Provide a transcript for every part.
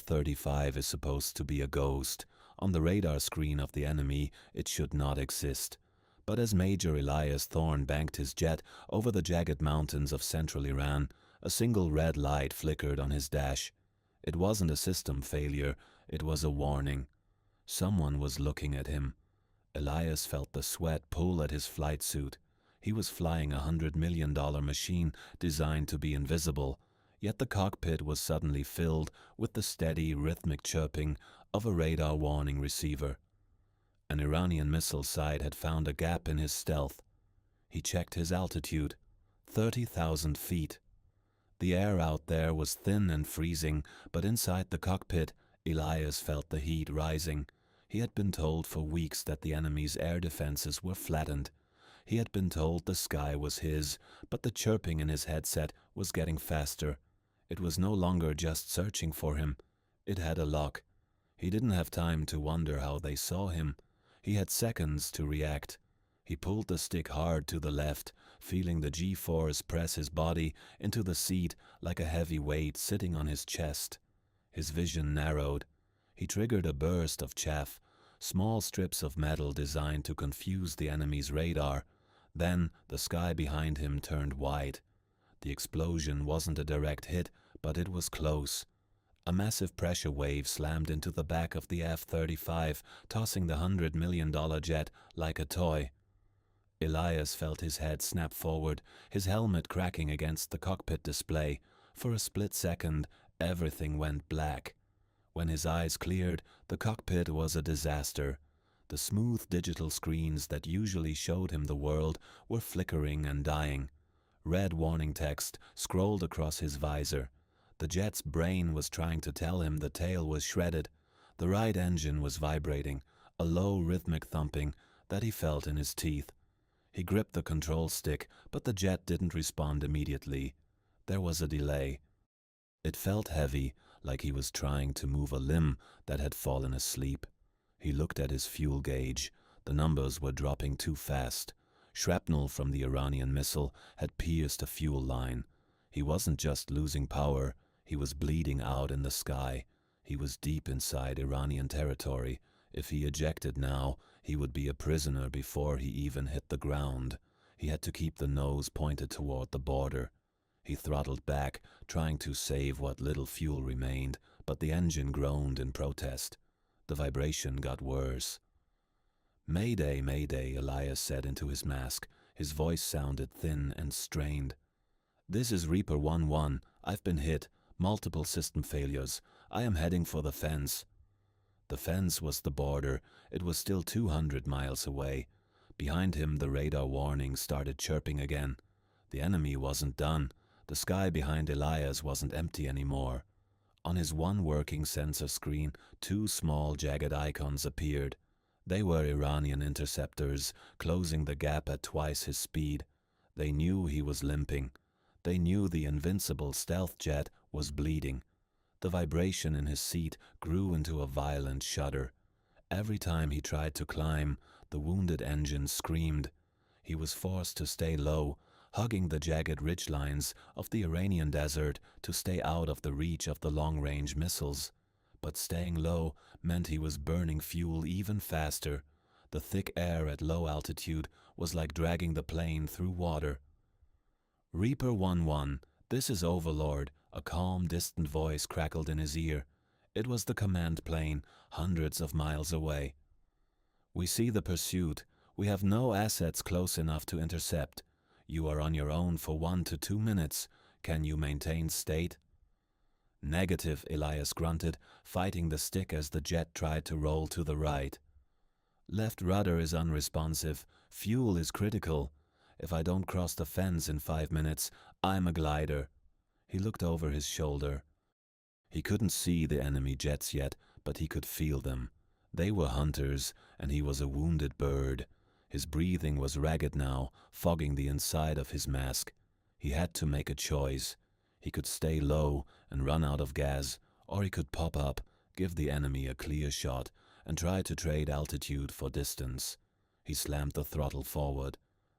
F-35 is supposed to be a ghost. On the radar screen of the enemy, it should not exist. But as Major Elias Thorne banked his jet over the jagged mountains of central Iran, a single red light flickered on his dash. It wasn't a system failure, it was a warning. Someone was looking at him. Elias felt the sweat pull at his flight suit. He was flying a $100 million machine designed to be invisible, yet the cockpit was suddenly filled with the steady, rhythmic chirping of a radar warning receiver. An Iranian missile site had found a gap in his stealth. He checked his altitude, 30,000 feet. The air out there was thin and freezing, but inside the cockpit, Elias felt the heat rising. He had been told for weeks that the enemy's air defenses were flattened. He had been told the sky was his, but the chirping in his headset was getting faster. It was no longer just searching for him. It had a lock. He didn't have time to wonder how they saw him. He had seconds to react. He pulled the stick hard to the left, feeling the G-force press his body into the seat like a heavy weight sitting on his chest. His vision narrowed. He triggered a burst of chaff, small strips of metal designed to confuse the enemy's radar. Then the sky behind him turned white. The explosion wasn't a direct hit, but it was close. A massive pressure wave slammed into the back of the F-35, tossing the $100 million jet like a toy. Elias felt his head snap forward, his helmet cracking against the cockpit display. For a split second, everything went black. When his eyes cleared, the cockpit was a disaster. The smooth digital screens that usually showed him the world were flickering and dying. Red warning text scrolled across his visor. The jet's brain was trying to tell him the tail was shredded. The right engine was vibrating, a low rhythmic thumping that he felt in his teeth. He gripped the control stick, but the jet didn't respond immediately. There was a delay. It felt heavy, like he was trying to move a limb that had fallen asleep. He looked at his fuel gauge. The numbers were dropping too fast. Shrapnel from the Iranian missile had pierced a fuel line. He wasn't just losing power, he was bleeding out in the sky. He was deep inside Iranian territory. If he ejected now, he would be a prisoner before he even hit the ground. He had to keep the nose pointed toward the border. He throttled back, trying to save what little fuel remained, but the engine groaned in protest. The vibration got worse. "Mayday, mayday," Elias said into his mask. His voice sounded thin and strained. "This is Reaper 1-1. I've been hit. Multiple system failures. I am heading for the fence." The fence was the border. It was still 200 miles away. Behind him, the radar warning started chirping again. The enemy wasn't done. The sky behind Elias wasn't empty anymore. On his one working sensor screen, two small jagged icons appeared. They were Iranian interceptors, closing the gap at twice his speed. They knew he was limping. They knew the invincible stealth jet was bleeding. The vibration in his seat grew into a violent shudder. Every time he tried to climb, the wounded engine screamed. He was forced to stay low, hugging the jagged ridgelines of the Iranian desert to stay out of the reach of the long-range missiles. But staying low meant he was burning fuel even faster. The thick air at low altitude was like dragging the plane through water. "Reaper 1-1, this is Overlord," a calm, distant voice crackled in his ear. It was the command plane, hundreds of miles away. "We see the pursuit. We have no assets close enough to intercept. You are on your own for 1 to 2 minutes. Can you maintain state?" "Negative," Elias grunted, fighting the stick as the jet tried to roll to the right. "Left rudder is unresponsive. Fuel is critical. If I don't cross the fence in 5 minutes, I'm a glider." He looked over his shoulder. He couldn't see the enemy jets yet, but he could feel them. They were hunters, and he was a wounded bird. His breathing was ragged now, fogging the inside of his mask. He had to make a choice. He could stay low and run out of gas, or he could pop up, give the enemy a clear shot, and try to trade altitude for distance. He slammed the throttle forward.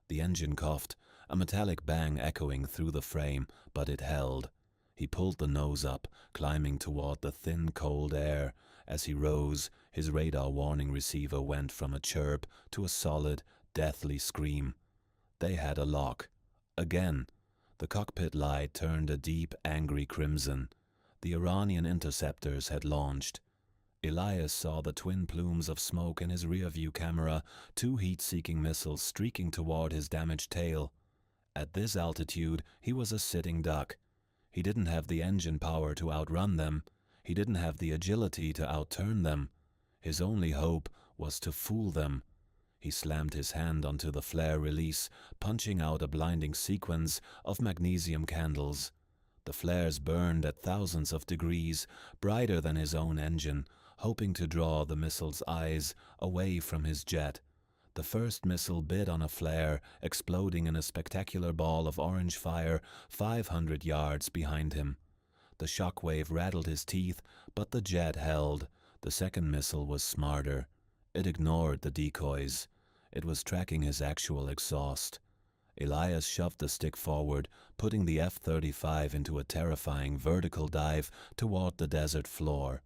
The engine coughed, a metallic bang echoing through the frame, but it held. He pulled the nose up, climbing toward the thin, cold air. As he rose, his radar warning receiver went from a chirp to a solid, deathly scream. They had a lock. Again. The cockpit light turned a deep, angry crimson. The Iranian interceptors had launched. Elias saw the twin plumes of smoke in his rearview camera, 2 heat-seeking missiles streaking toward his damaged tail. At this altitude, he was a sitting duck. He didn't have the engine power to outrun them. He didn't have the agility to outturn them. His only hope was to fool them. He slammed his hand onto the flare release, punching out a blinding sequence of magnesium candles. The flares burned at thousands of degrees, brighter than his own engine, hoping to draw the missile's eyes away from his jet. The first missile bit on a flare, exploding in a spectacular ball of orange fire 500 yards behind him. The shockwave rattled his teeth, but the jet held. The second missile was smarter. It ignored the decoys. It was tracking his actual exhaust. Elias shoved the stick forward, putting the F-35 into a terrifying vertical dive toward the desert floor.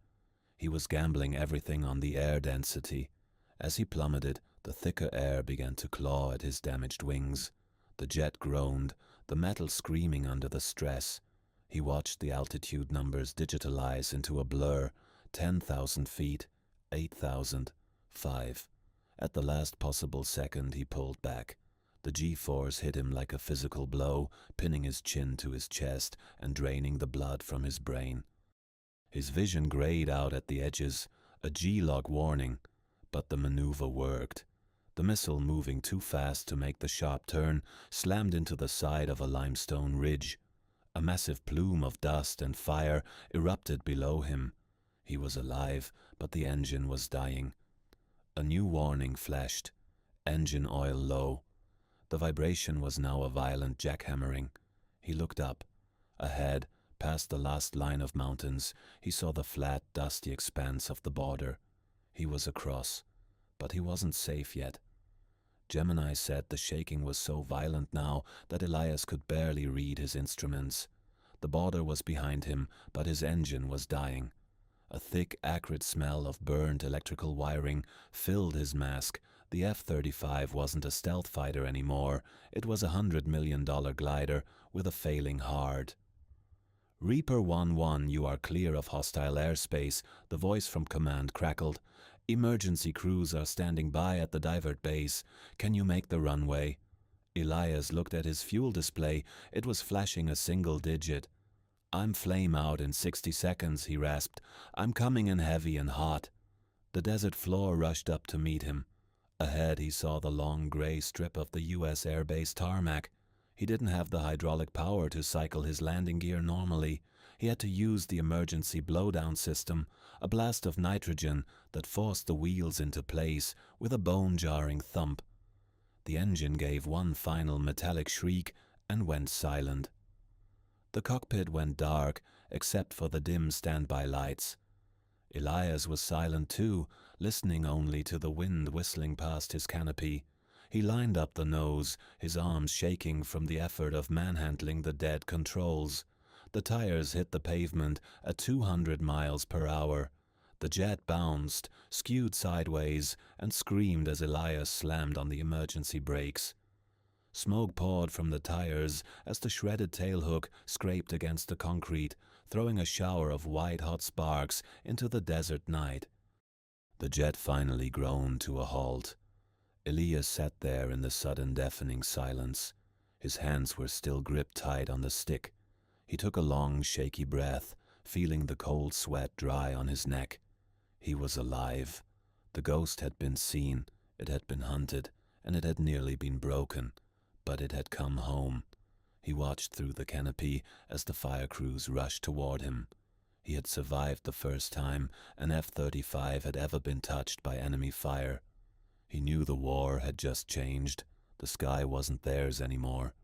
He was gambling everything on the air density. As he plummeted, the thicker air began to claw at his damaged wings. The jet groaned, the metal screaming under the stress. He watched the altitude numbers digitalize into a blur. 10,000 feet, 8,000, 5. At the last possible second, he pulled back. The G-force hit him like a physical blow, pinning his chin to his chest and draining the blood from his brain. His vision grayed out at the edges, a G-log warning, but the maneuver worked. The missile, moving too fast to make the sharp turn, slammed into the side of a limestone ridge. A massive plume of dust and fire erupted below him. He was alive, but the engine was dying. A new warning flashed. Engine oil low. The vibration was now a violent jackhammering. He looked up. Ahead, past the last line of mountains, he saw the flat, dusty expanse of the border. He was across, but he wasn't safe yet. Gemini said the shaking was so violent now that Elias could barely read his instruments. The border was behind him, but his engine was dying. A thick, acrid smell of burned electrical wiring filled his mask. The F-35 wasn't a stealth fighter anymore. It was a $100 million glider with a failing heart. Reaper 1-1, you are clear of hostile airspace, the voice from command crackled. Emergency crews are standing by at the divert base. Can you make the runway? Elias looked at his fuel display. It was flashing a single digit. I'm flame out in 60 seconds, he rasped. I'm coming in heavy and hot. The desert floor rushed up to meet him. Ahead he saw the long gray strip of the U.S. airbase tarmac. He didn't have the hydraulic power to cycle his landing gear normally. He had to use the emergency blowdown system, a blast of nitrogen that forced the wheels into place with a bone-jarring thump. The engine gave one final metallic shriek and went silent. The cockpit went dark, except for the dim standby lights. Elias was silent too, listening only to the wind whistling past his canopy. He lined up the nose, his arms shaking from the effort of manhandling the dead controls. The tires hit the pavement at 200 miles per hour. The jet bounced, skewed sideways, and screamed as Elias slammed on the emergency brakes. Smoke poured from the tires as the shredded tailhook scraped against the concrete, throwing a shower of white-hot sparks into the desert night. The jet finally groaned to a halt. Elias sat there in the sudden deafening silence. His hands were still gripped tight on the stick. He took a long, shaky breath, feeling the cold sweat dry on his neck. He was alive. The ghost had been seen, it had been hunted, and it had nearly been broken. But it had come home. He watched through the canopy as the fire crews rushed toward him. He had survived the first time an F-35 had ever been touched by enemy fire. He knew the war had just changed. The sky wasn't theirs anymore.